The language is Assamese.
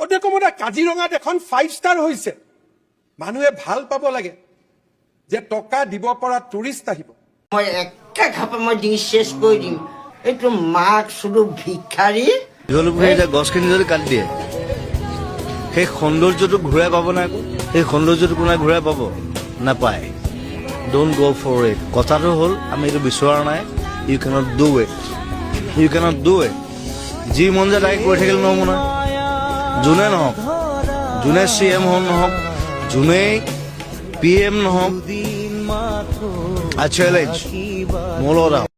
অতি কমতে কাজিৰঙাত এখন 5 ষ্টাৰ হৈছে মানুহে ভাল পাব লাগে যে টকা দিব পৰা টুৰিষ্ট আহিব মই একা খাপে মই ডিঙি শেষ কৰি দিম এইটো মাক শুধু ভিক্ষাৰী দীঘলীপুখুৰী এতিয়া গছখিনি যদি কাটি দিয়ে সেই সৌন্দৰ্যটো ঘূৰাই পাব নাই আকৌ সেই সৌন্দৰ্যটো কোনে ঘূৰাই পাব নাপায় ডোণ্ট গ' ফৰ ইট কথাটো হ'ল আমি এইটো বিচৰা নাই ইউ কেনট ডু ইট যি মন যায় তাকে কৰি থাকিলে নহ'ব নহয় যোনে নহওক যোনে CM নহওক যোনেই PM নহওক I challenge মোৰ লগত